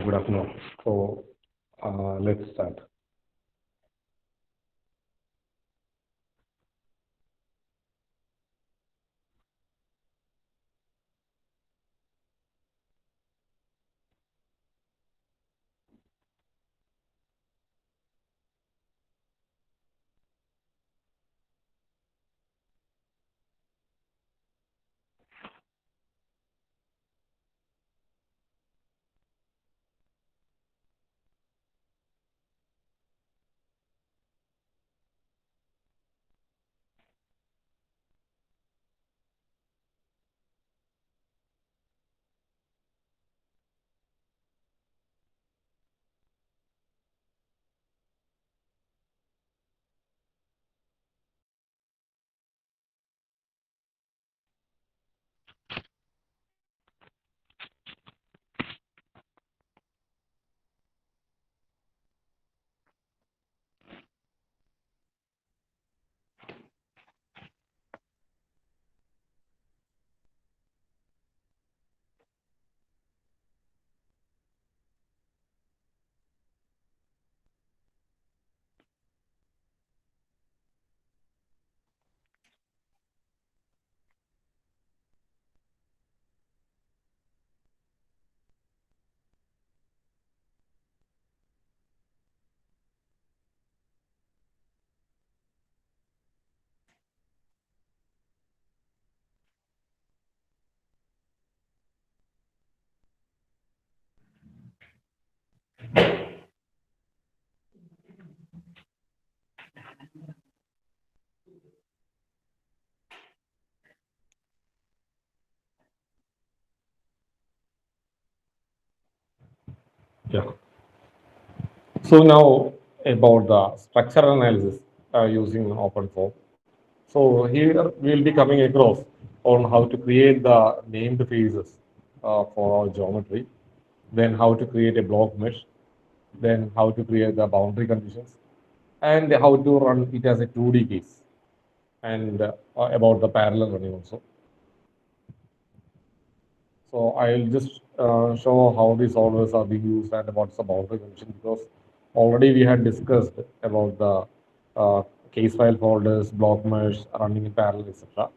Good afternoon. Let's start. Yeah. So now about the structural analysis using OpenFOAM. So here we will be coming across on how to create the named phases for our geometry, then how to create a block mesh, then how to create the boundary conditions, and how to run it as a 2D case, and about the parallel running also. So I'll just show how these solvers are being used and what's the boundary condition, because already we had discussed about the case file folders, block mesh, running in parallel, etc.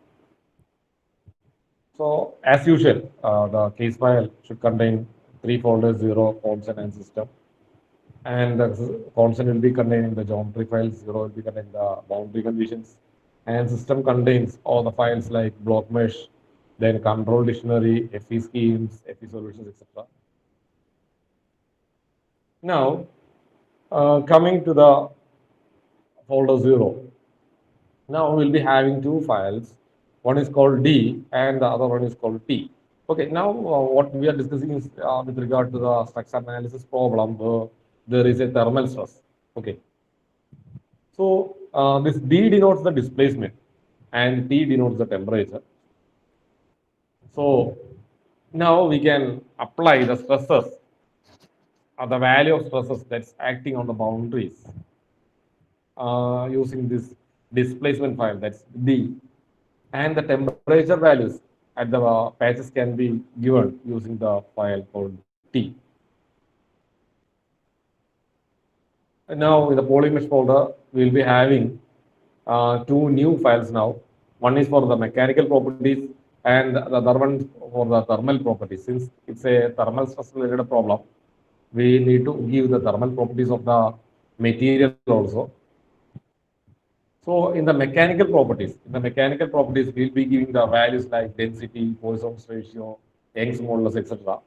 So as usual, the case file should contain three folders: zero, constant, and system. And the constant will be containing the geometry files, zero will be containing the boundary conditions, and system contains all the files like block mesh, then control dictionary, FE schemes, FE solutions, etc. Now, coming to the folder 0, now we'll be having two files. One is called D and the other one is called T. Okay, now what we are discussing is with regard to the structure analysis problem where there is a thermal stress. Okay, so this D denotes the displacement and T denotes the temperature. So now we can apply the stresses, the value of stresses that's acting on the boundaries using this displacement file, that's D, and the temperature values at the patches can be given using the file called T. And now in the polymesh folder, we'll be having two new files now. One is for the mechanical properties and the other one for the thermal properties. Since it's a thermal stress related problem, we need to give the thermal properties of the material also. So in the mechanical properties, we'll be giving the values like density, Poisson's ratio, Young's modulus, etc.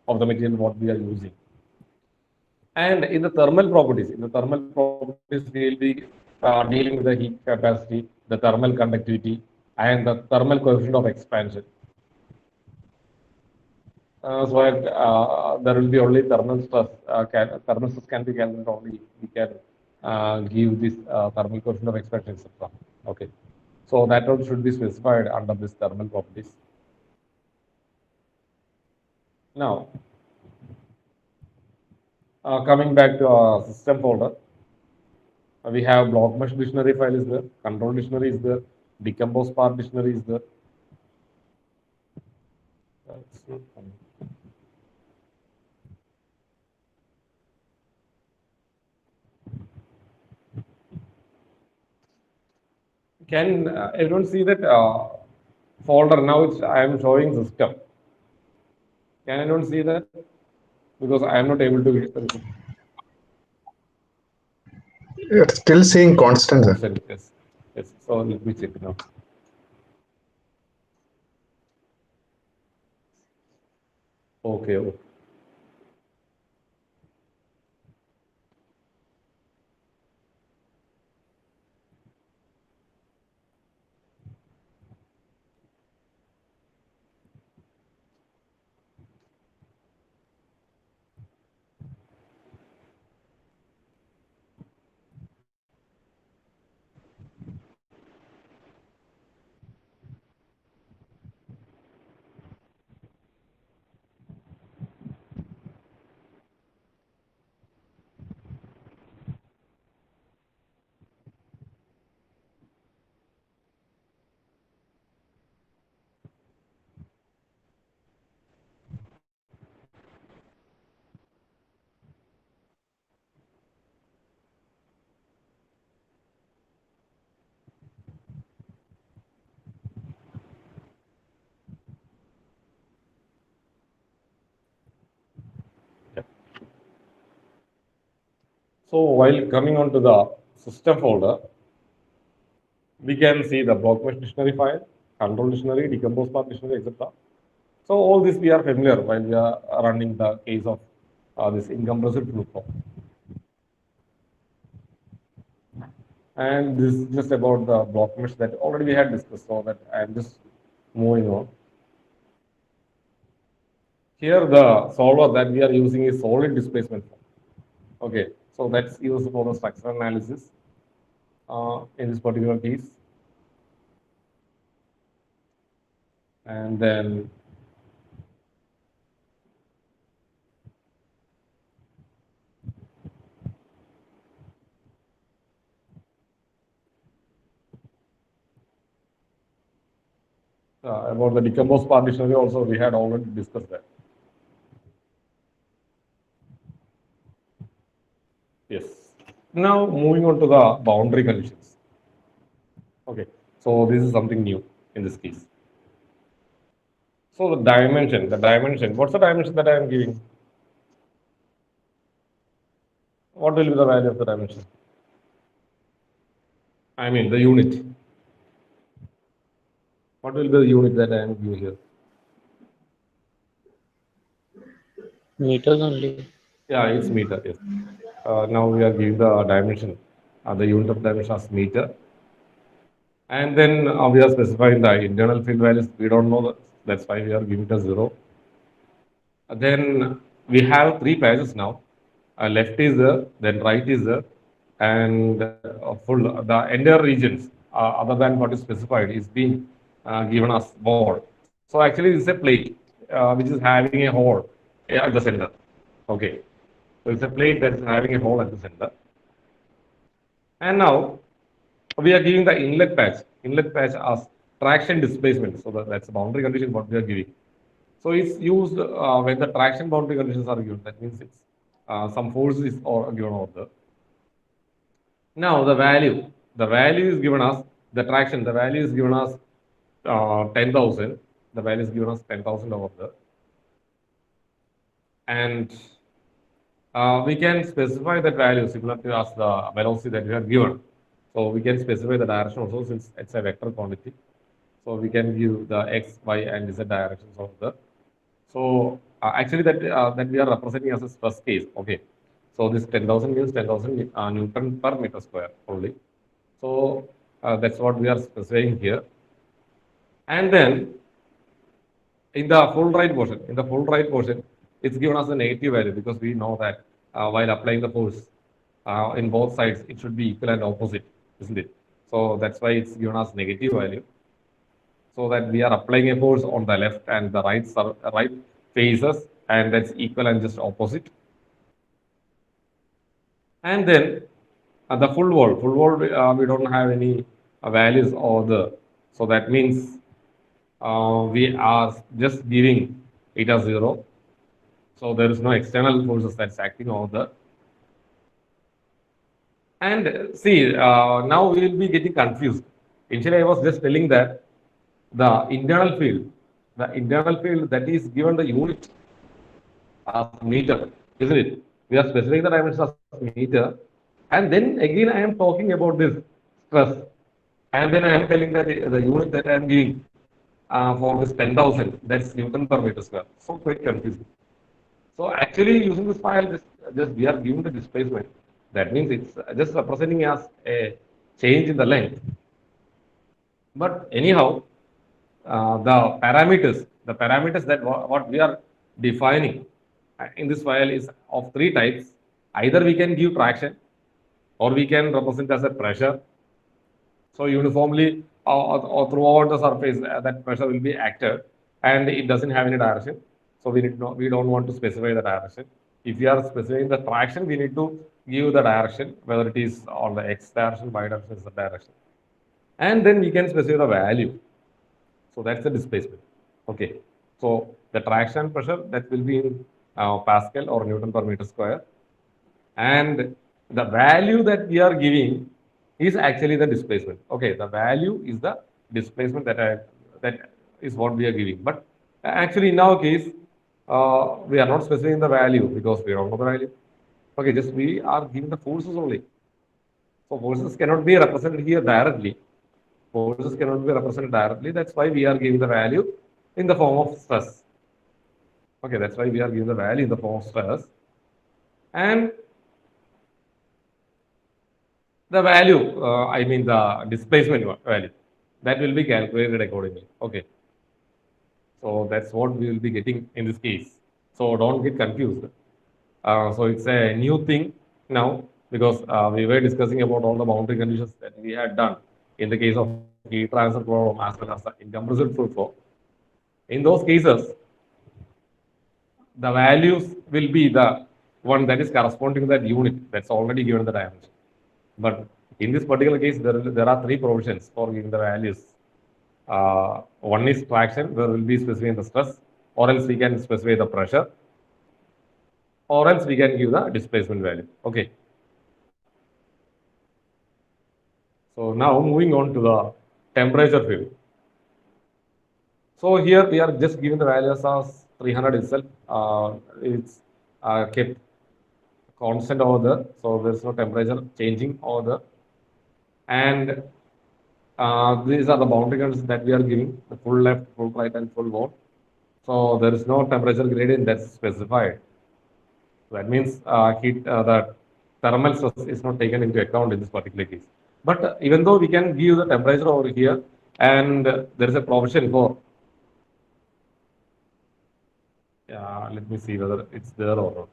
of the material what we are using. And in the thermal properties, we'll be dealing with the heat capacity, the thermal conductivity, and the thermal coefficient of expansion. There will be only thermal stress. Thermal stress can be calculated only. We can give this thermal coefficient of expansion, etc. Okay. So that all should be specified under this thermal properties. Now, coming back to our system folder, we have block mesh dictionary file is there, control dictionary is there, decompose part dictionary is there. Can everyone see that folder? Now I am showing system. Can anyone see that? Because I am not able to You're still seeing constant, sir. constant. Yes, yes. So let me check now. Okay, okay. Yeah. So while coming on to the system folder, we can see the block mesh dictionary file, control dictionary, decompose path dictionary, etc. So all this we are familiar while we are running the case of this incompressible fluke flow. And this is just about the block mesh that already we had discussed, so that I am just moving on. Here the solver that we are using is solid displacement form. Okay, so that's used for the structural analysis in this particular case. And then about the decomposed part dictionary also we had already discussed that. Yes. Now moving on to the boundary conditions. Okay, so this is something new in this case. So the dimension, what's the dimension that I am giving? What will be the value of the dimension? I mean the unit. What will be the unit that I am giving here? Meters only. Yeah, it's meter. Yes. Now we are giving the dimension, the unit of dimension as meter. And then we are specifying the internal field values. We don't know that. That's why we are giving it as 0. Then we have three patches now. Left is there, then right is there, and full the entire regions other than what is specified is being given as board. So actually, this is a plate which is having a hole at the center. Okay, so it's a plate that is having a hole at the center. And now we are giving the inlet patch as traction displacement. So that's the boundary condition what we are giving. So it's used when the traction boundary conditions are given. That means it's some force is or given over there. Now the value is given as the traction. The value is given as 10,000. The value is given as 10,000 over there, and we can specify that value similar to as the velocity that we have given. So we can specify the direction also since it's a vector quantity. So we can give the x, y, and z directions of the. So actually that we are representing as a stress case. Okay. So this 10,000 means 10,000 Newton per meter square only. So that's what we are specifying here. And then in the full right portion, it's given as a negative value because we know that while applying the force in both sides, it should be equal and opposite, isn't it? So that's why it's given as negative value. So that we are applying a force on the left and the right faces, and that's equal and just opposite. And then the full wall, we don't have any values or the, so that means we are just giving it as 0. So there is no external forces that's acting over there. And see, now we will be getting confused Initially, I was just telling that the internal field that is given the unit as meter, isn't it? We are specifying the dimensions as meter, and then again I am talking about this stress, and then I am telling that the unit that I am giving for this 10,000, that's Newton per meter square. So quite confusing. So actually using this file, just we are giving the displacement. That means it's just representing as a change in the length. But anyhow, the parameters that what we are defining in this file is of three types. Either we can give traction, or we can represent as a pressure. So uniformly throughout the surface, that pressure will be acted, and it doesn't have any direction. So we don't want to specify the direction. If we are specifying the traction, we need to give the direction, whether it is on the x direction, y direction, z direction, and then we can specify the value. So that's the displacement. Okay. So the traction pressure that will be in Pascal or Newton per meter square, and the value that we are giving is actually the displacement. Okay, the value is the displacement that is what we are giving. But actually, in our case, we are not specifying the value because we don't know the value. Okay, just we are giving the forces only. So forces cannot be represented here directly. Forces cannot be represented directly. That's why we are giving the value in the form of stress. Okay, that's why we are giving the value in the form of stress. And the value, I mean the displacement value, that will be calculated accordingly. Okay. So that's what we will be getting in this case. So don't get confused. So it's a new thing now because we were discussing about all the boundary conditions that we had done in the case of heat transfer problem as well as the incompressible fluid flow. In those cases, the values will be the one that is corresponding to that unit that's already given the dimension. But in this particular case, there are three provisions for giving the values. One is traction, where we will be specifying the stress, or else we can specify the pressure, or else we can give the displacement value. Okay. So now moving on to the temperature field. So here we are just giving the values as 300 itself. It's kept constant over there, so there's no temperature changing over there. And these are the boundary conditions that we are giving: the full left, full right, and full warm. So there is no temperature gradient that's specified. That means the thermal stress is not taken into account in this particular case. But even though we can give the temperature over here, and there is a provision for, let me see whether it's there or not.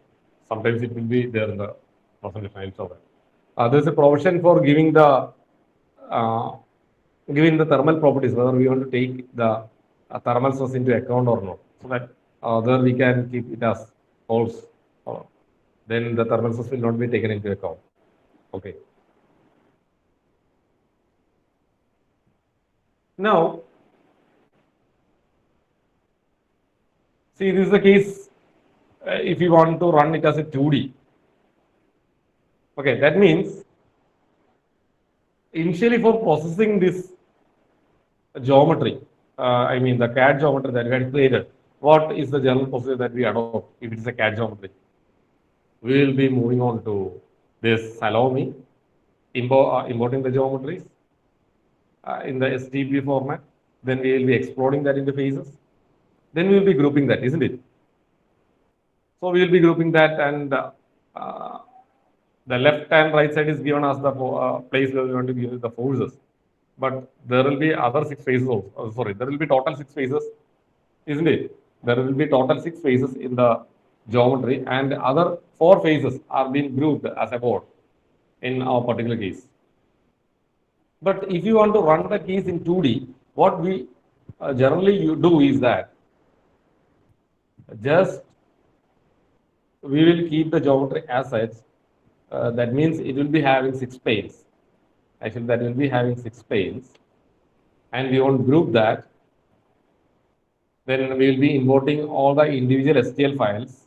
Sometimes it will be there in the presentation. I'll show that. There is a provision for giving the thermal properties, whether we want to take the thermal stress into account or not, so that there we can keep it as false. Then the thermal stress will not be taken into account. Okay. Now, see, this is the case if you want to run it as a 2D. Okay, that means initially for processing this geometry, I mean the CAD geometry that we had created, what is the general procedure that we adopt if it is a CAD geometry? We will be moving on to this Salome, importing the geometries in the STP format. Then we will be exploding that into phases. Then we will be grouping that, isn't it? So we will be grouping that, and the left and right side is given as the place where we want to give the forces. But there will be other 6 phases also. Sorry, there will be total 6 phases, isn't it? There will be total 6 phases in the geometry, and other 4 phases are being grouped as a board in our particular case. But if you want to run the case in 2D, what we generally do is that just we will keep the geometry as such. That means it will be having 6 panes. Actually, that will be having 6 panes, and we want to group that. Then we will be importing all the individual STL files.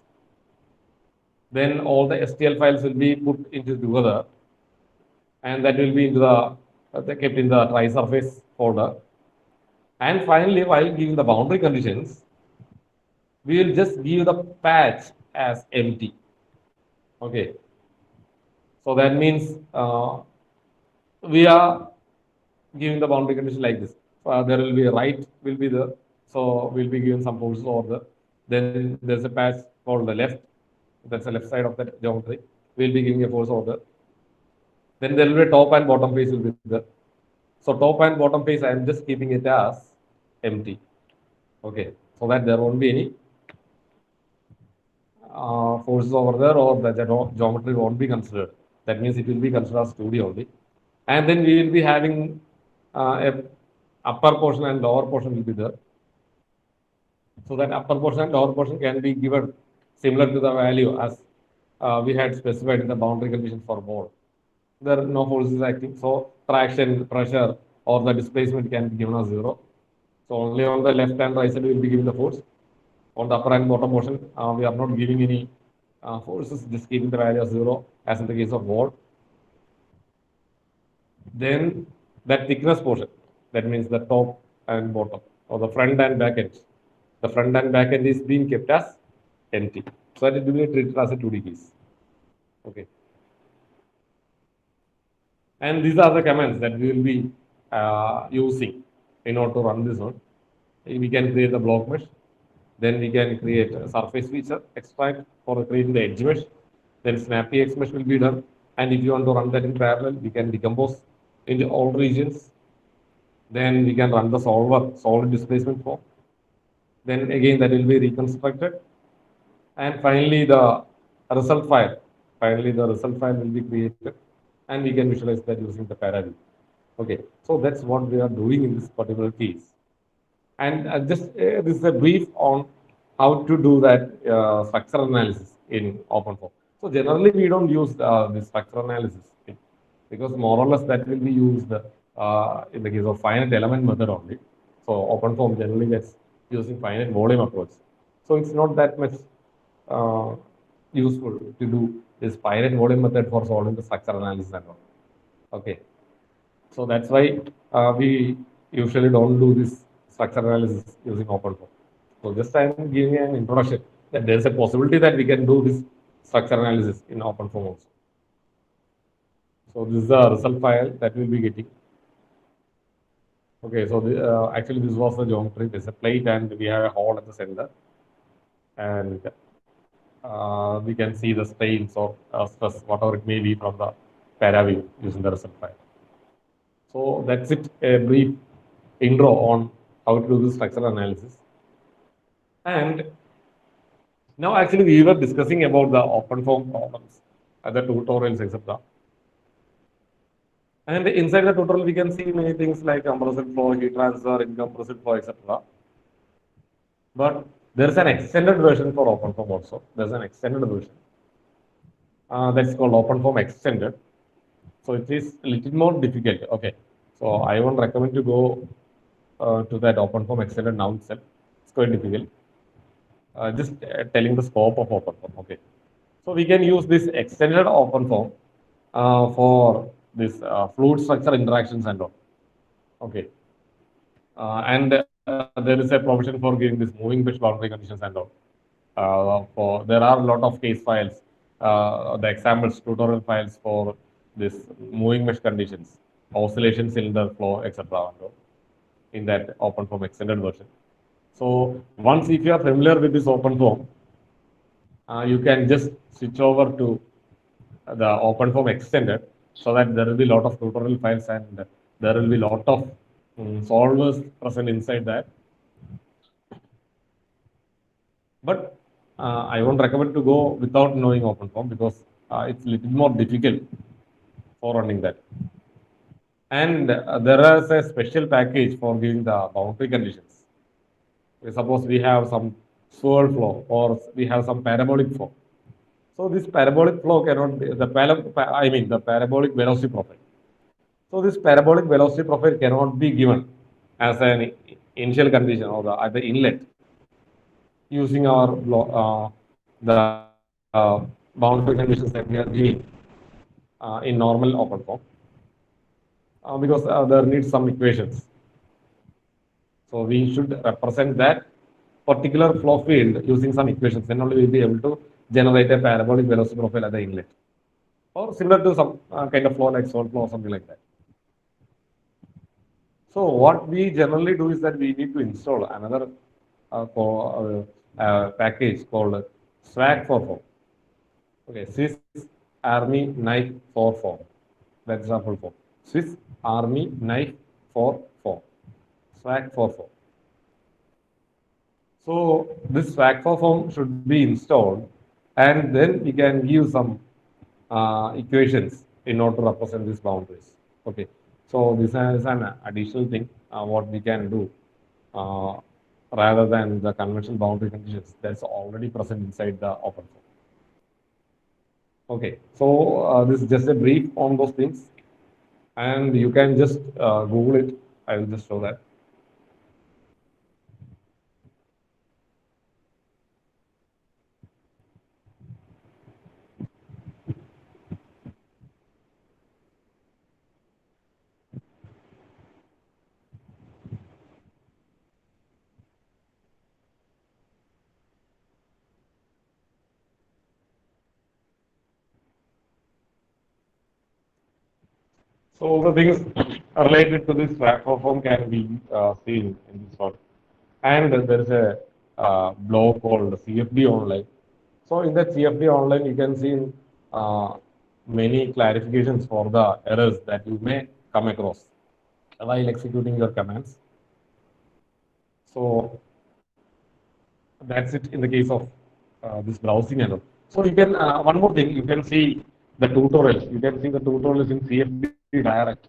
Then all the STL files will be put into together, and that will be into the they kept in the try surface folder. And finally, while giving the boundary conditions, we will just give the patch as empty. Okay, so that means we are giving the boundary condition like this. There will be a right will be there, so we'll be given some forces over there. Then there's a patch called the left. That's the left side of that geometry. We'll be giving a force over there. Then there will be a top and bottom face will be there. So top and bottom face, I am just keeping it as empty. Okay, so that there won't be any forces over there, or the geometry won't be considered. That means it will be considered as 2D only. And then we will be having a upper portion and lower portion will be there. So that upper portion and lower portion can be given similar to the value as we had specified in the boundary conditions for mode. There are no forces acting, so traction, pressure, or the displacement can be given as 0. So only on the left and right side we will be giving the force. On the upper and bottom portion, we are not giving any forces, just keeping the value as 0, as in the case of mode. Then that thickness portion, that means the top and bottom, or the front and back end. The front and back end is being kept as empty. So that it will be treated as a 2D case. Okay. And these are the commands that we will be using in order to run this one. We can create the block mesh. Then we can create a surface feature extract for creating the edge mesh. Then snappy X mesh will be done. And if you want to run that in parallel, we can decompose into all regions. Then we can run the solver, solid displacement form. Then again, that will be reconstructed. And finally, the result file. Finally, the result file will be created. And we can visualize that using the Paraview. Okay, so that's what we are doing in this particular case. And this is a brief on how to do that structural analysis in OpenFOAM. So generally, we don't use this structural analysis because more or less that will be used in the case of finite element method only. So OpenFOAM generally gets using finite volume approach. So it's not that much useful to do this finite volume method for solving the structural analysis and all. Okay. So that's why we usually don't do this structural analysis using OpenFOAM. So just I'm giving an introduction that there's a possibility that we can do this structural analysis in OpenFOAM also. So this is the result file that we'll be getting. Okay, so actually this was the geometry. There's a plate and we have a hole at the center. And we can see the strains or stress, whatever it may be from the Paraview using the result file. So that's it, a brief intro on how to do the structural analysis. And now actually we were discussing about the OpenFOAM problems, other tutorials, etc. And inside the tutorial, we can see many things like compressive flow, heat transfer, incompressive flow, etc. But there's an extended version for OpenFOAM also. There's an extended version that's called OpenFOAM Extended. So it is a little more difficult. Okay. So I won't recommend to go to that OpenFOAM Extended now itself. It's quite difficult. Just telling the scope of OpenFOAM. Okay. So we can use this extended OpenFOAM for this fluid structure interactions and all. Okay. And there is a provision for giving this moving mesh boundary conditions and all. For there are a lot of case files, the examples, tutorial files for this moving mesh conditions, oscillation, cylinder flow, etc. in that OpenFOAM extended version. So once if you are familiar with this OpenFOAM, you can just switch over to the OpenFOAM extended, so that there will be a lot of tutorial files and there will be a lot of solvers present inside that. But I won't recommend to go without knowing OpenFOAM because it's a little more difficult for running that. And there is a special package for giving the boundary conditions. Suppose we have some swirl flow or we have some parabolic flow. So this parabolic flow cannot be the parabolic velocity profile. So this parabolic velocity profile cannot be given as an initial condition or at the inlet using our the boundary conditions that we are giving in normal OpenFOAM. because there needs some equations. So we should represent that particular flow field using some equations. Then only we'll be able to generate a parabolic velocity profile at the inlet, or similar to some kind of flow like salt flow or something like that. So what we generally do is that we need to install another package called SWAG 44. Okay, Swiss Army Knife 44. That's the full form. Swiss Army Knife 44. SWAG 44. So this SWAG form should be installed, and then we can give some equations in order to represent these boundaries. Okay, so this is an additional thing what we can do uh, rather than the conventional boundary conditions that's already present inside the open form. Okay, so this is just a brief on those things, and you can just Google it. I will just show that. So all the things related to this platform can be seen in this one. And there is a blog called CFD Online. So in that CFD Online, you can see uh, many clarifications for the errors that you may come across while executing your commands. So that's it in the case of this browsing and all. So you can, one more thing, you can see the tutorials. You can see the tutorials in CFD Direct.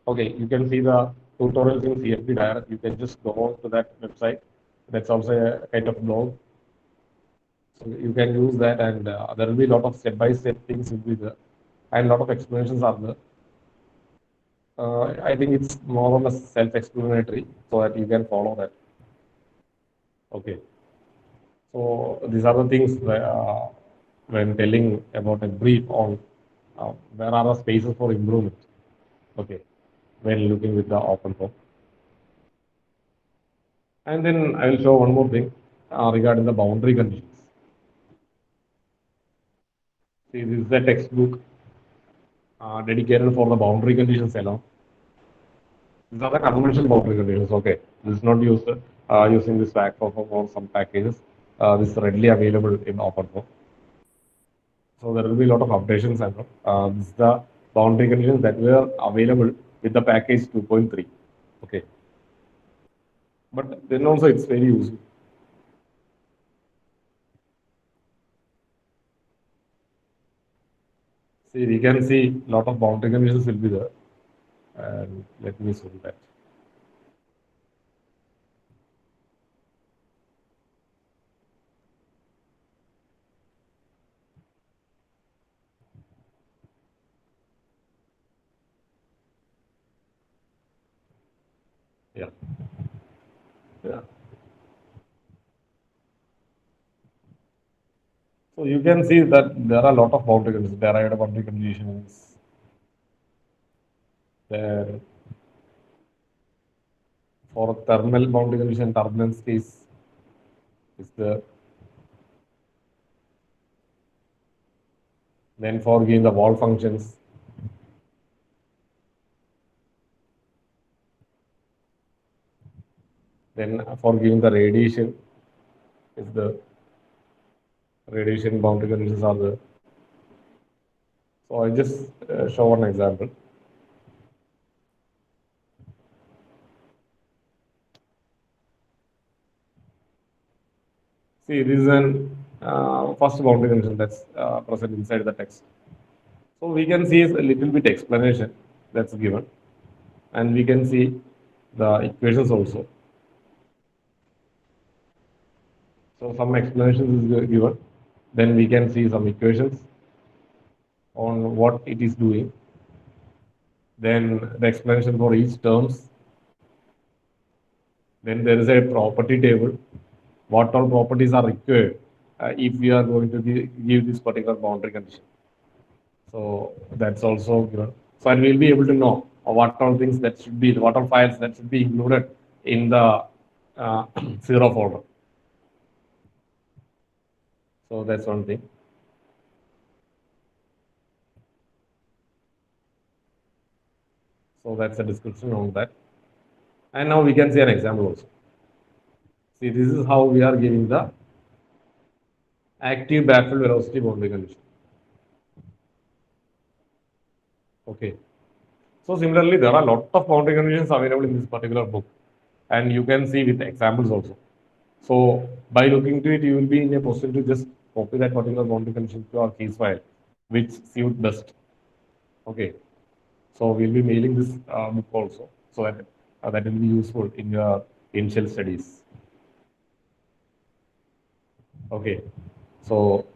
Okay, you can see the tutorials in CFD Direct. You can just go to that website. That's also a kind of blog. So you can use that, and there will be a lot of step-by-step things will be there, and a lot of explanations are there. I think it's more or less self-explanatory, so that you can follow that. Okay. So these are the things that, when telling about a brief on where are the spaces for improvement. Okay, when looking with the open form. And then I will show one more thing regarding the boundary conditions. See, this is a textbook dedicated for the boundary conditions alone. These are the conventional boundary conditions. Okay, this is not used using this back for some packages. This is readily available in OpenFlow. So there will be a lot of updations and this is the boundary conditions that were available with the package 2.3. Okay, but then also it's very useful. See, we can see a lot of boundary conditions will be there. And let me zoom that. Yeah. Yeah. So you can see that there are a lot of boundary conditions. There are boundary conditions. There for thermal boundary condition, turbulence case is there. Then for giving the wall functions. Then for giving the radiation is the radiation boundary conditions are there. So I just show one example. See, this is an first boundary condition that's present inside the text. So we can see a little bit explanation that's given, and we can see the equations also. So some explanations is given, then we can see some equations on what it is doing. Then the explanation for each terms. Then there is a property table. What all properties are required if we are going to give this particular boundary condition. So that's also given. So I will be able to know what all things that should be, what all files that should be included in the uh, zero folder. So that's one thing. So that's a description on that. And now we can see an example also. See, this is how we are giving the active backfill velocity boundary condition. Okay. So similarly, there are a lot of boundary conditions available in this particular book, and you can see with examples also. So by looking to it, you will be in a position to just copy that particular boundary condition to our case file, which suit best. Okay. So we'll be mailing this book also, so that that will be useful in your initial studies. Okay. So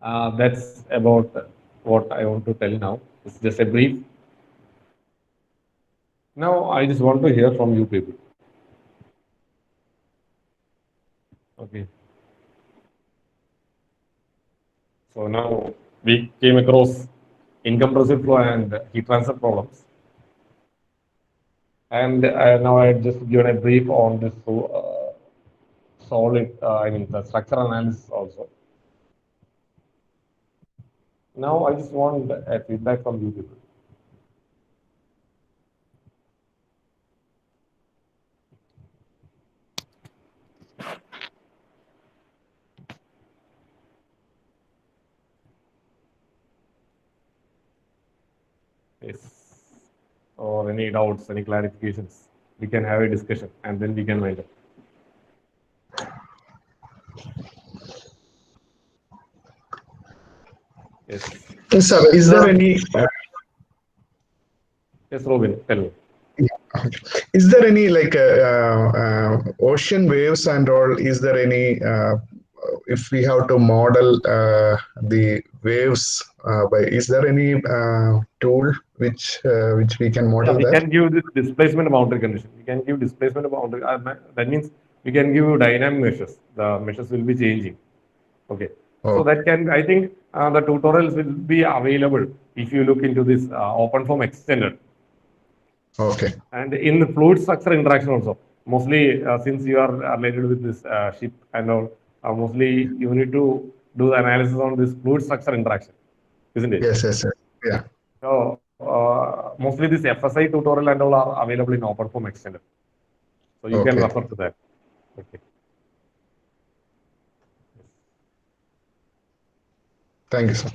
that's about what I want to tell now. It's just a brief. Now I just want to hear from you people. Okay. So now we came across incompressible flow and heat transfer problems. And now I just given a brief on this solid, I mean the structural analysis also. Now I just want a feedback from you people. Yes. Or any doubts, any clarifications. We can have a discussion and then we can wind up. Yes. Yes, sir, is there any Yes, Robin, tell me. is there any like ocean waves and all? Is there any if we have to model the waves by? Is there any tool which we can Yeah, model we that? can give this displacement boundary condition. We can give displacement boundary. That means we can give you dynamic measures. The measures will be changing. Okay. So Oh, that can, I think the tutorials will be available if you look into this open form extended. okay. And in the fluid structure interaction also, mostly since you are related with this ship and all, mostly you need to do the analysis on this fluid structure interaction, isn't it? Yes, yes, yes. Yeah. So mostly this FSI tutorial and all are available in OpenFOAM Extended. So you can Okay. refer to that. Okay. Thank you, sir.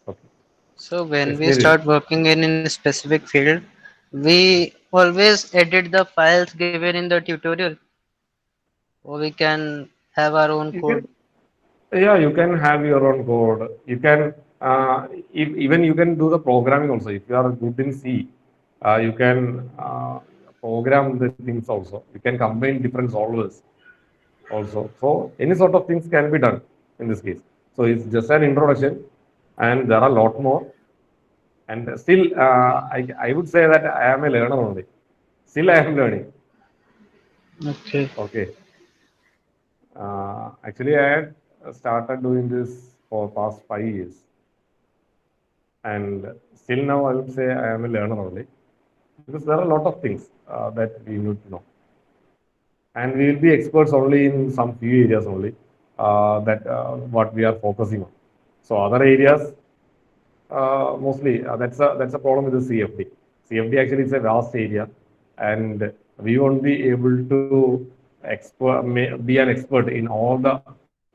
Okay. So when Yes, we Nidhi. start working in a specific field, we always edit the files given in the tutorial, or we can have our own You can, code. yeah, you can have your own code. You can, even you can do the programming also. If you are good in C, you can program the things also. You can combine different solvers also. So any sort of things can be done in this case. So it's just an introduction, and there are a lot more. And still, I would say that I am a learner only. Still, I am learning. Okay. Okay. Actually, I had started doing this for past 5 years, and still now I would say I am a learner only because there are a lot of things that we need to know, and we will be experts only in some few areas only that what we are focusing on. So other areas, mostly that's a problem with the CFD. CFD actually is a vast area, and we won't be able to be an expert in all the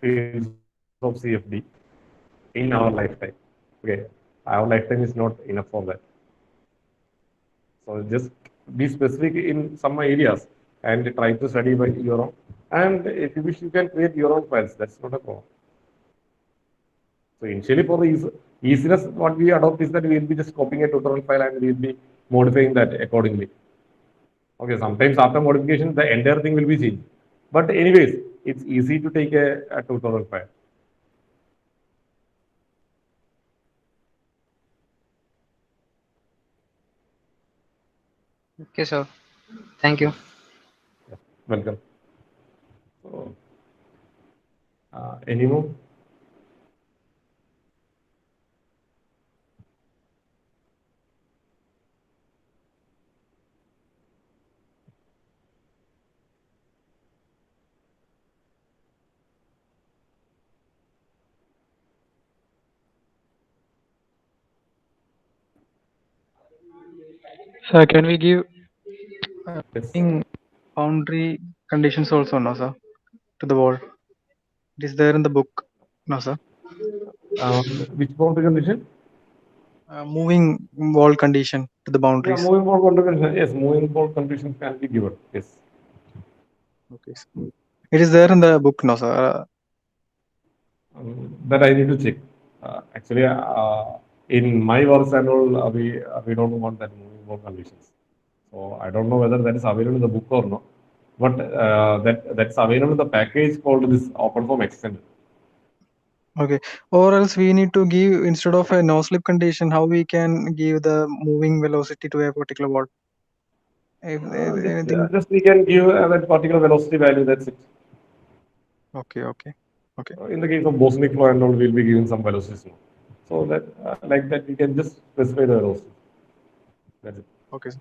fields of CFD in our lifetime. Okay, our lifetime is not enough for that. So just be specific in some areas and try to study by your own. And if you wish, you can create your own files. That's not a problem. So initially for the easiness, what we adopt is that we will be just copying a tutorial file and we will be modifying that accordingly. Okay, sometimes after modification, the entire thing will be changed. But anyways, it's easy to take a tutorial file. Okay, so thank you. Yeah, welcome. So, any more? Sir, can we give Yes. boundary conditions also, no, sir, to the wall? It is there in the book, no, sir. Which boundary condition? Moving wall condition to the Yeah, boundaries. moving ball boundary condition. Yes, moving ball conditions can be given. Yes. Okay, sir. It is there in the book, no, sir. That I need to check. Actually, in my works and all, we don't want that moving ball conditions. So I don't know whether that is available in the book or not. But that's available in the package called this open form extended. Okay. Or else we need to give, instead of a no slip condition, how we can give the moving velocity to a particular wall? If anything. Just we can give that particular velocity value. That's it. Okay, okay, okay, In the case of Bosnic flow and all, we'll be given some velocities now. So that like that, we can just specify the velocity. That's it. okay, sir.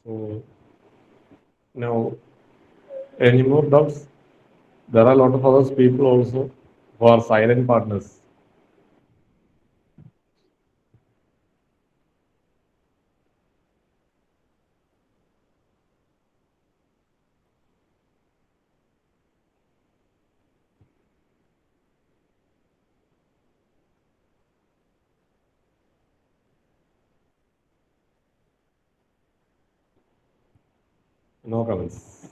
So now, any more doubts? There are a lot of other people also who are silent partners. No comments.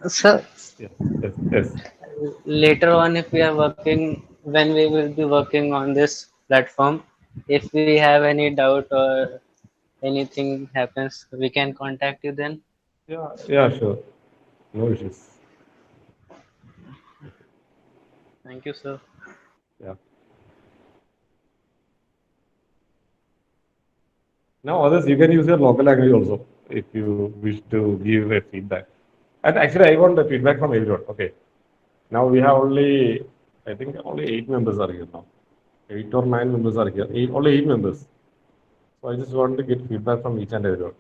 So Yes, yes, yes. later on, if we are working, when we will be working on this platform, if we have any doubt or anything happens, we can contact you then. Yeah, sure. No issues. Thank you, sir. Yeah. Now, others, you can use your local language also if you wish to give a feedback. And actually, I want the feedback from everyone. Okay. Now we have only, I think only 8 members are here now. 8 or 9 members are here. Only 8 members. So I just want to get feedback from each and everyone.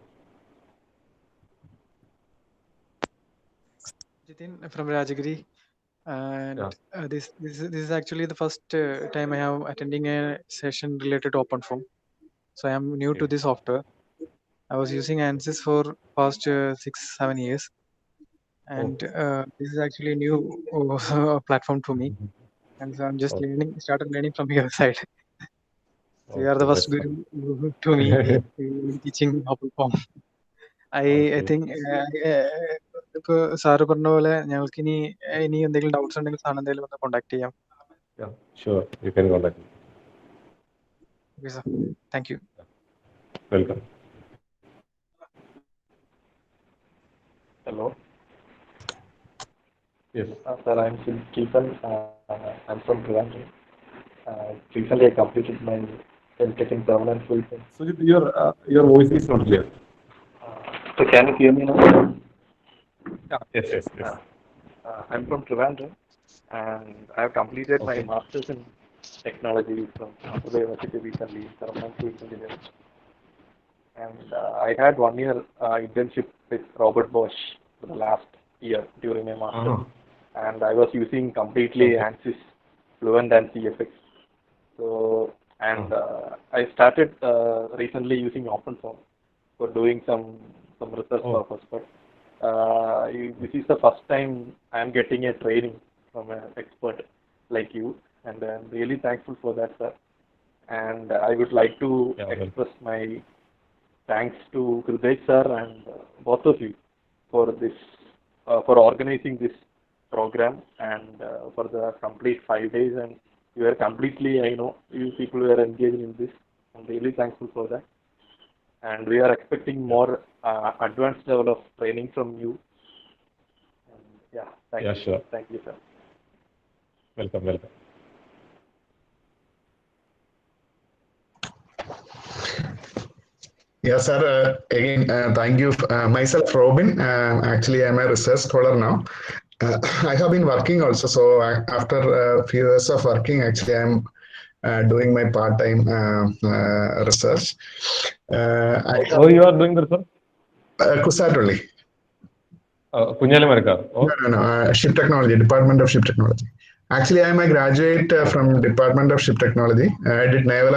Jitin from Rajagiri, and Yeah. this is actually the first time I have attending a session related to OpenFOAM. So I am new to Okay. this software. I was using ANSYS for past 6-7 years, Oh. and this is actually a new platform to me. And so I'm just Okay. started learning from your side. So you are the Okay. first That's fine. guru to me in teaching OpenFOAM. I Okay. think ഇപ്പൊ sir പറഞ്ഞ പോലെ ഞങ്ങൾക്ക് ഇനി എന്തെങ്കിലും doubts ഉണ്ടെങ്കിൽ sir എന്തെങ്കിലും ഒന്ന് contact ചെയ്യാം. Yeah. Sure. You can contact me. Okay sir, thank you. Welcome. Hello. Yes. Sir, I'm Keepan. I'm from Trivandrum. Recently, I completed my MTech in permanent full time. Sujit, your voice is not clear. So, can you hear me now? Yeah. Yes. Yes. Yes. I'm from Trivandrum, and I have completed my Okay. master's in technology from Sampradaya University recently, permanent full engineering. And I had 1 year internship with Robert Bosch for the last year during my master's. Uh-huh. And I was using completely Okay. ANSYS, Fluent and CFX. So, and I started recently using OpenFOAM for doing some research Oh. purpose. But this is the first time I am getting a training from an expert like you, and I'm really thankful for that, sir. And I would like to Yeah. Well. express my thanks to Hriday sir and both of you for this, for organizing this program and for the complete 5 days. And you are completely, I know, you people were engaged in this. I'm really thankful for that. And we are expecting more advanced level of training from you. And yeah, thank Yeah. you. Sure. Thank you, sir. Welcome. Welcome. Yes, sir. Again, thank you. Myself, Robin. Actually, I'm a research scholar now. I have been working also. So after a few years of working, actually, I'm doing my part-time research. I have Where you are doing the research? Kusat only. Kunyalimarakar. No, Oh, no, no. Ship Technology, Department of Ship Technology. Actually, I'm a graduate from Department of Ship Technology. I did okay. naval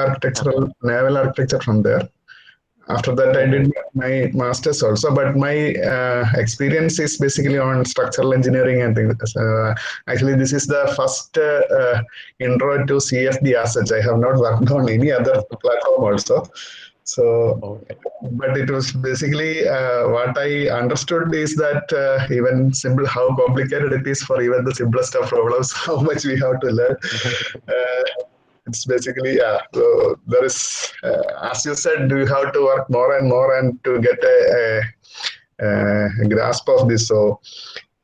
architecture from there. After that, I Okay. did my master's also, but my experience is basically on structural engineering and things. Actually, this is the first intro to CFD as such. I have not worked on any other platform also. So, Okay. but it was basically what I understood is that even simple, how complicated it is for even the simplest of problems, how much we have to learn. It's basically, yeah, so there is, as you said, you have to work more and more and to get a grasp of this. So,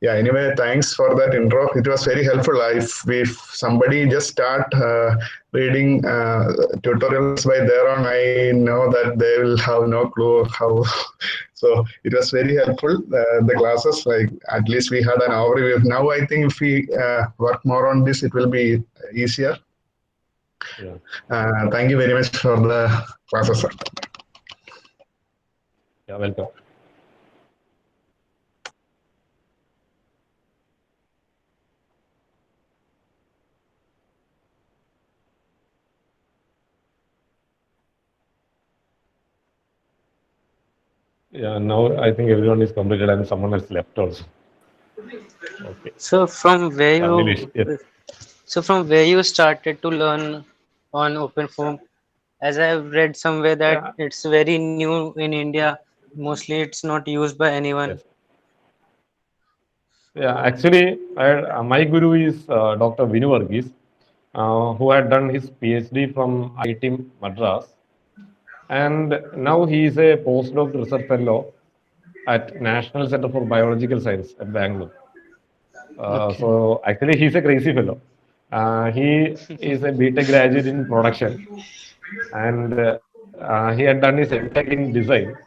yeah, anyway, thanks for that intro. It was very helpful. If somebody just start reading tutorials by their own, I know that they will have no clue how. So it was very helpful. The classes, like at least we had an overview. Now I think if we work more on this, it will be easier. Yeah. Thank you very much for the classes, sir. Yeah. Welcome. Yeah. Now I think everyone is completed and someone has left also. Okay. So from where Nilesh. you Yes. so from where you started to learn on OpenFOAM, as I've read somewhere that Yeah. it's very new in India. Mostly it's not used by anyone. Yes. Yeah. Actually, my guru is Dr. Vinu Varghese, who had done his PhD from IIT Madras, and now he is a postdoc research fellow at National Center for Biological Science at Bangalore. Okay. So actually, he's a crazy fellow. He is a BTech graduate in production, and he had done his MTech in design,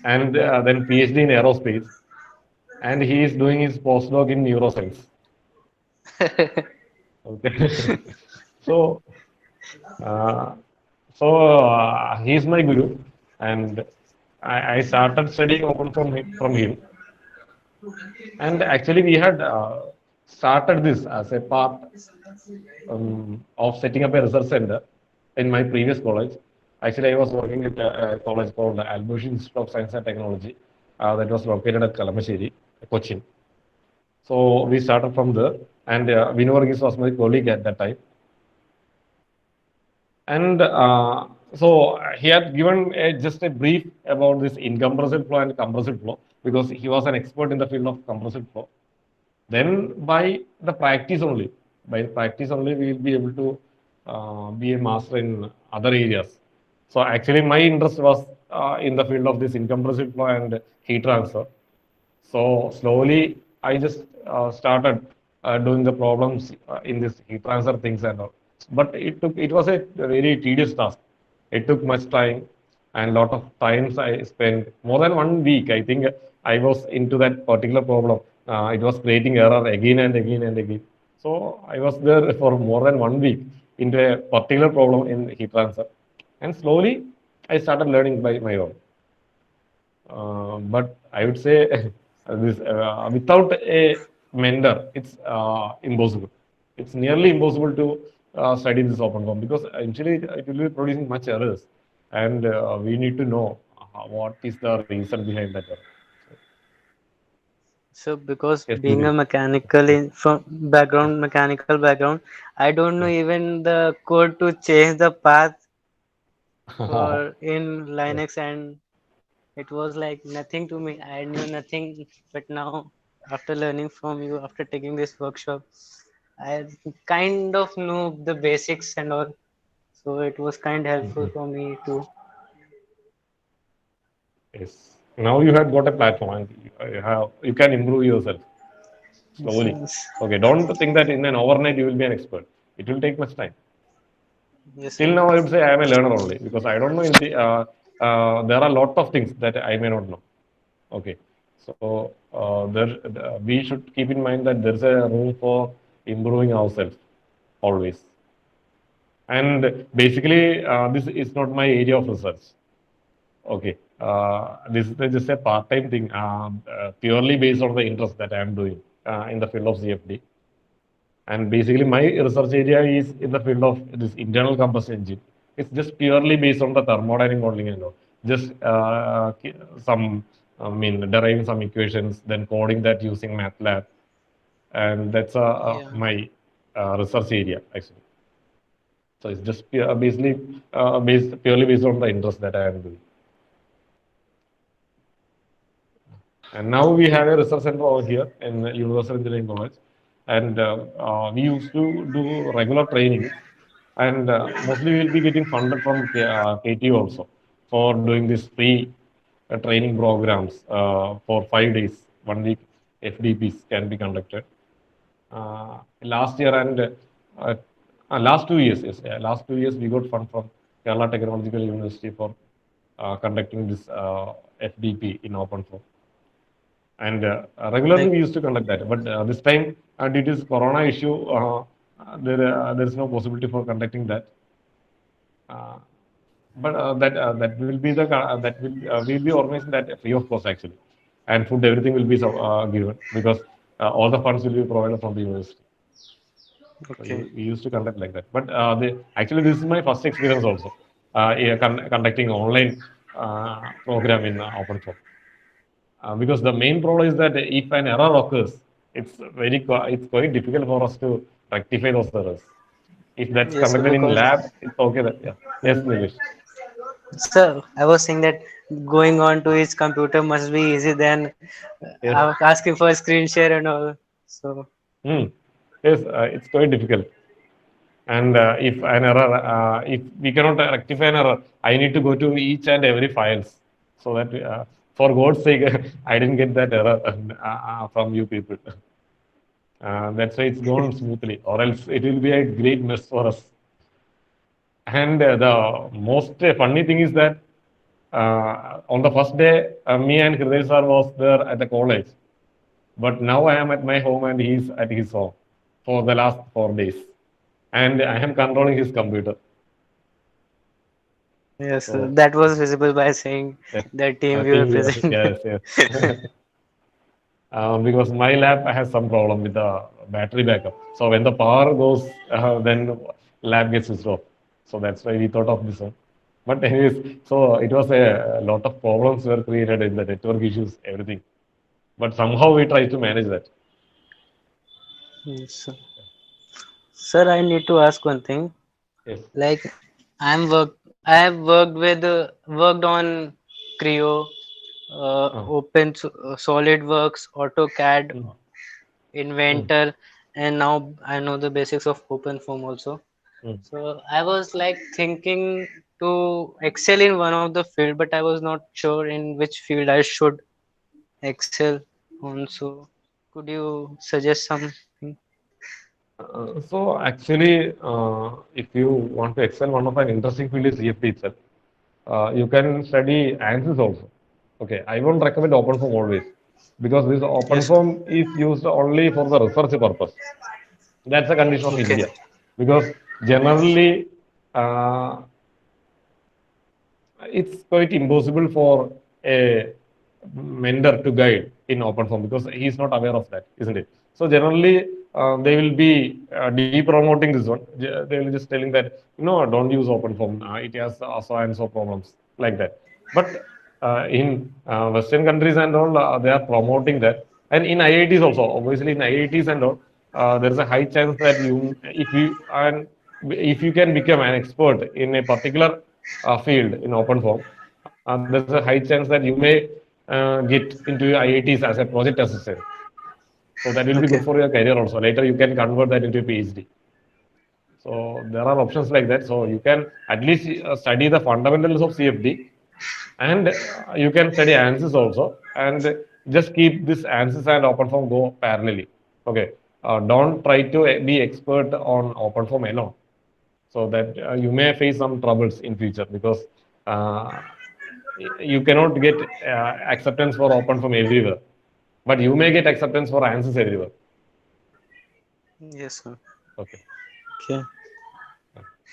and then PhD in aerospace, and he is doing his postdoc in neuroscience. Okay, so uh, he's my guru, and I started studying open from him. And actually, we had started this as a part of setting up a research center in my previous college. Actually, I was working at a college called the Albush Institute of Science and Technology that was located at Kalamashiri, Cochin. So we started from there, and Vinu Varghese was my colleague at that time. And so he had given just a brief about this incompressible flow and compressive flow because he was an expert in the field of compressive flow. Then by practice only, we will be able to be a master in other areas. So actually, my interest was in the field of this incompressible flow and heat transfer. So slowly, I just started doing the problems in this heat transfer things and all. But it was a very tedious task. It took much time and lot of times I spent more than 1 week. I think I was into that particular problem. It was creating error again and again and again. So I was there for more than 1 week into a particular problem in heat transfer. And slowly I started learning by my own. But I would say this without a mentor, it's impossible. It's nearly impossible to study this open form because actually it will be producing much errors, and we need to know what is the reason behind that error. So because Yes, being a Nilesh. mechanical in from background, mechanical background, I don't know Yes. even the code to change the path Yes. for in Linux, and it was like nothing to me. I knew nothing, but now after learning from you, after taking this workshop, I kind of know the basics and all. So it was kind helpful Mhm. for me too. Yes. Now you have got a platform and you can improve yourself slowly. Yes, Okay, don't think that in an overnight you will be an expert. It will take much time. yes, Till now, I would say I am a learner only because I don't know anything. There are a lot of things that I may not know. Okay. So we should keep in mind that there's a room for improving ourselves always. And basically, this is not my area of research. Okay, this is just a part-time thing, purely based on the interest that I am doing in the field of CFD. And basically, my research area is in the field of this internal combustion engine. It's just purely based on the thermodynamic modeling and all. Just some, I mean, deriving some equations, then coding that using MATLAB, and that's Yeah. my research area actually. So it's just basically purely based on the interest that I am doing. And now we have a research center over here in Universal Engineering College, and we used to do regular trainings, and mostly we'll be getting funded from KTU also for doing this free training programs for 5 days, 1 week. FDPs can be conducted. Last year and last 2 years, yes, last 2 years we got fund from Kerala Technological University for conducting this FDP in open form. And regularly Like, we used to conduct that, but this time due to this corona issue, there is no possibility for conducting that. Uh, but that will be the that will we'll be organizing that free of cost actually, and food everything will be given because all the funds will be provided from the university. So okay. we used to conduct like that. But actually, this is my first experience also, yeah, conducting online program in open form. Because the main problem is that if an error occurs, it's quite difficult for us to rectify those errors. If that's Yes, sir, conducted in because lab, it's okay. That yeah, yes, Nilesh. sir, I was saying that going on to his computer must be easy than Yes, asking for a screen share and all. So hmm. Yes, it's quite difficult. And if we cannot rectify an error, I need to go to each and every files so that for God's sake, I didn't get that error from you people. That's why it's gone smoothly, or else it will be a great mess for us. And the most funny thing is that on the first day, me and Hriday sir was there at the college, but now I am at my home and he's at his home for the last 4 days, and I am controlling his computer. yes, sir, So that was visible by saying yes, that team I we were think present. yes, yes. Because my lab has some problem with the battery backup. So when the power goes, then lab gets switched off. So that's why we thought of this one. But anyways, so it was a lot of problems were created in the network issues, everything. But somehow we tried to manage that. Yes, sir. Sir, I need to ask one thing. Yes. Like, I have worked on Creo, Uh, SolidWorks, AutoCAD, mm, mm, Inventor, and now I know the basics of OpenFOAM also. mm. So I was like thinking to excel in one of the field, but I was not sure in which field I should excel on. So could you suggest something? So actually, if you want to excel, one of an interesting field is CFD itself. You can study ANSYS also. Okay, I won't recommend OpenFOAM always because this Yes, sir. OpenFOAM is used only for the research purpose. That's the condition of Okay. India because generally uh, it's quite impossible for a mentor to guide in open form because he's not aware of that, isn't it? So generally, they will be de-promoting this one. They will just telling that no, don't use open form. It has so and so problems like that. But in Western countries and all, they are promoting that. And in IITs also, obviously in IITs and all, there is a high chance that if you can become an expert in a particular field in open form, there's a high chance that you may get into IITs as a project assistant. So that will be good Okay. for your career also. Later you can convert that into a PhD. So there are options like that. So you can at least study the fundamentals of CFD, and you can study ANSYS also, and just keep this ANSYS and OpenFOAM go parallelly. Okay. Don't try to be expert on OpenFOAM alone, so that you may face some troubles in future because uh, you cannot get acceptance for open from everywhere. but you may get acceptance for ANSYS everywhere. Yes, sir. Okay. Okay.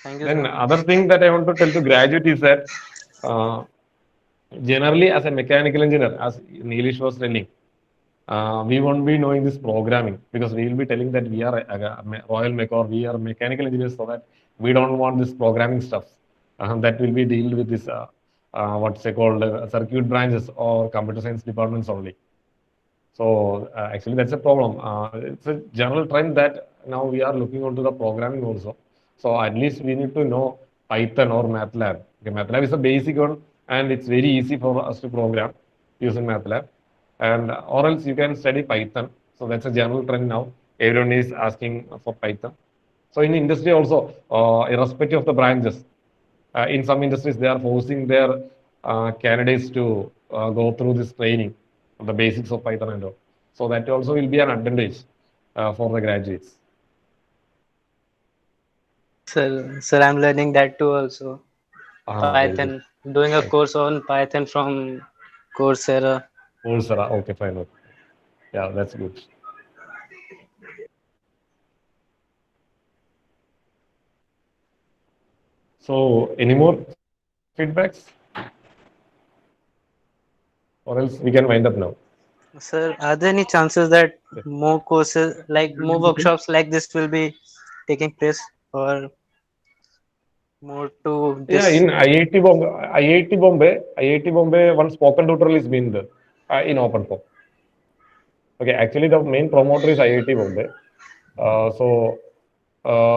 Thank you, Then sir. other thing that I want to tell to graduate is that uh, generally as a mechanical engineer, as Neelish was telling, we won't be knowing this programming because we will be telling that we are Royal Mech or we are mechanical engineers, so that we don't want this programming stuff. That will be dealt with this what's it called circuit branches or computer science departments only. So actually, that's a problem. It's a general trend that now we are looking onto the programming also. So at least we need to know Python or MATLAB. Okay, MATLAB is a basic one, and it's very easy for us to program using MATLAB. And or else you can study Python. So that's a general trend now. Everyone is asking for Python. So in industry also, irrespective of the branches, in some industries they are forcing their candidates to go through this training the basics of Python and all. So that also will be an advantage for the graduates. Sir, I'm learning that too also. Very good. Python, doing a Okay. course on Python from Coursera. Coursera. Okay, fine. Okay. Yeah, that's good. So any more feedbacks, or else we can wind up now? Sir, are there any chances that more courses, like more workshops like this will be taking place, or more to Yeah, this? in IIT Bombay, one spoken tutorial is being there in open form. Okay, actually the main promoter is IIT Bombay. So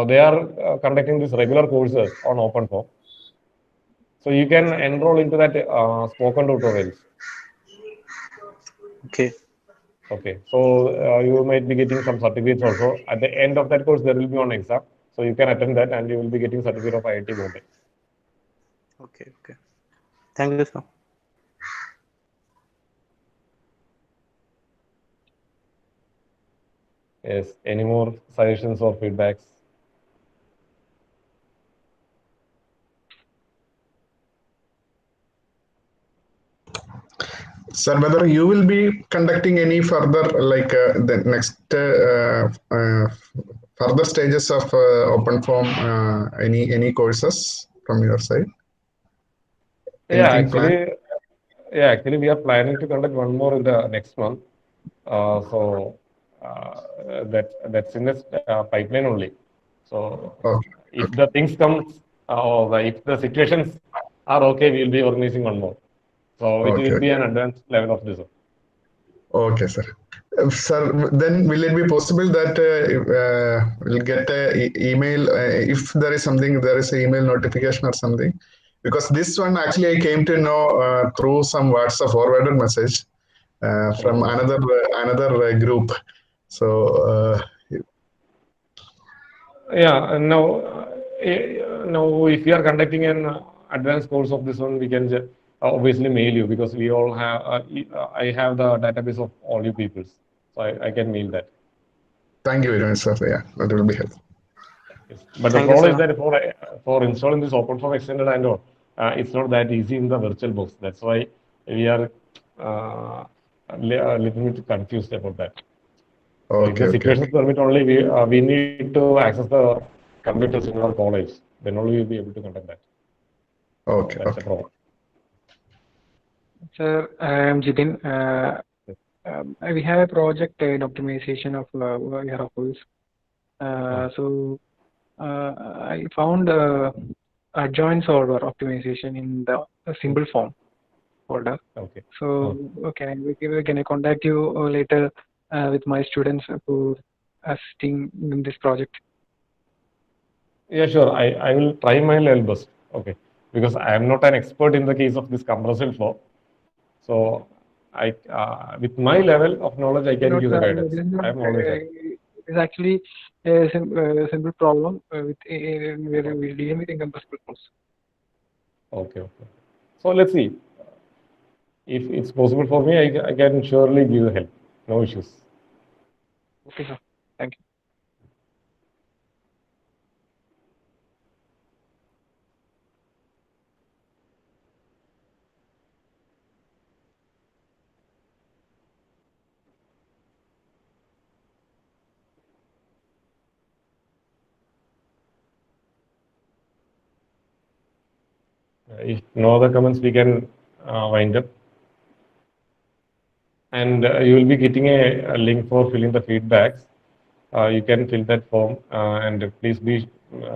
they are conducting these regular courses on open form. So you can enroll into that spoken tutorials. Okay. Okay, so you might be getting some certificates also. At the end of that course, there will be one exam. So you can attend that and you will be getting certificate of IIT Bombay. Okay. Okay. Thank you, sir. Yes, any more suggestions or feedbacks? Sir, whether you will be conducting any further, like the next further stages of open form, any courses from your side? Yeah, Anything planned? actually, we are planning to conduct one more in the next month. So that's in this pipeline only. So Okay, if okay, the things come, or if the situations are okay, we will be organizing one more. So it okay, will be okay. an advanced level of this. Okay, sir. Sir, then will it be possible that we'll get a email if there is something, there is an email notification or something? Because this one actually I came to know through some WhatsApp forwarded message from Okay. another group. So Yeah, and now if we are conducting an advanced course of this one, we can obviously mail you because we all have, I have the database of all you peoples. So I can mail that. thank you very much, sir. Yeah, that will be helpful. Yes. But the Thank you, problem is sir. that for installing this OpenFOAM extended and all, it's not that easy in the virtual box. That's why we are a little bit confused about that. So if Okay, the okay, situations okay, permit only, we need to access the computers in our college. Then only we'll be able to conduct that. So okay, that's a okay. problem. Sir, I am Jitin. We have a project in optimization of warehouse. Ah, So I found adjoint solver optimization in the symbol form folder. okay. Ah. So can I contact you later with my students who are assisting in this project? Yeah, sure. I will try my level best. Okay. Because I am not an expert in the case of this compressive flow. So with my level of knowledge, I can Not, give the it guidance. is not. I am always happy. It is actually a simple problem with where we deal with incompressible flows. Okay, okay. So let's see. If it's possible for me, I can surely give help. No issues. Okay, sir. Thank you. if no other comments, we can wind up. And you will be getting a link for filling the feedbacks. You can fill that form, and please be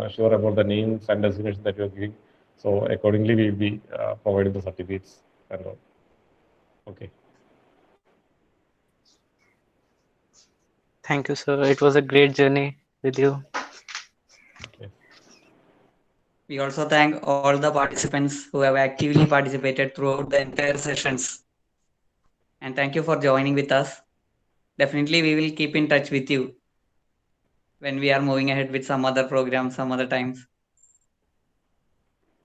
sure about the names and designations that you are giving. So accordingly, we will be providing the certificates and all. Okay. Thank you, sir. It was a great journey with you. Okay. We also thank all the participants who have actively participated throughout the entire sessions. And thank you for joining with us. Definitely, we will keep in touch with you when we are moving ahead with some other programs, some other times.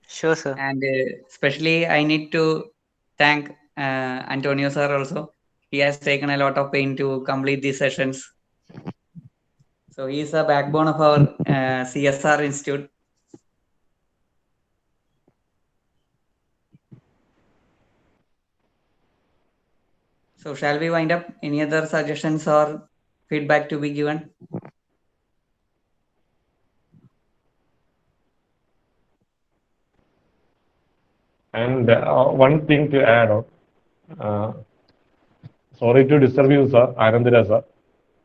Sure, sir. And especially, I need to thank Antonio sir also. He has taken a lot of pain to complete these sessions. So he is the backbone of our CSR Institute. So shall we wind up? Any other suggestions or feedback to be given? And one thing to add on, uh, sorry to disturb you, sir, Anandira, sir.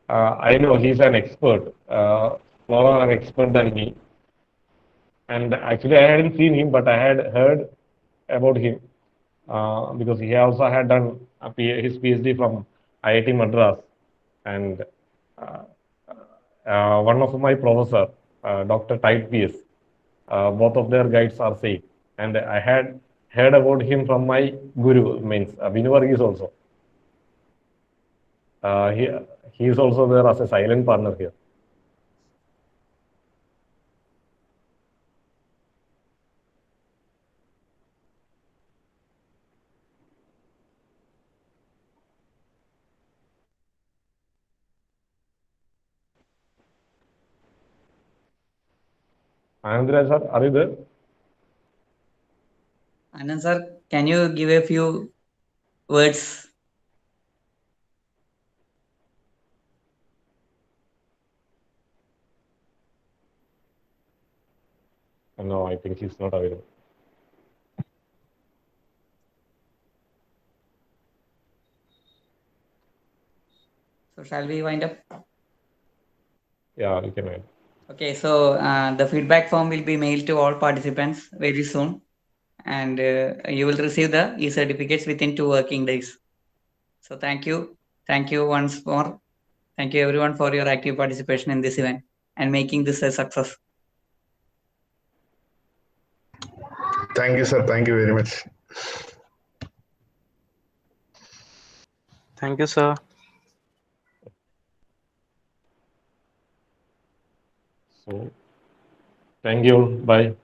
I know he's an expert, more an expert than me. And actually, I hadn't seen him, but I had heard about him because he also had done his PhD from IIT Madras. And uh, one of my professor, Dr. Tite PS, both of their guides are same. And I had heard about him from my guru, means Vinu Varghese also. He, he is also there as a silent partner here. Anandra sir, are you there? Anand sir, can you give a few words? No, I think he's not available. So shall we wind up? Yeah, you can add. Okay, so the feedback form will be mailed to all participants very soon, and you will receive the e-certificates within 2 working days. So thank you once more. Thank you everyone for your active participation in this event and making this a success. Thank you, sir. Thank you very much. Thank you, sir. So, thank you. Bye.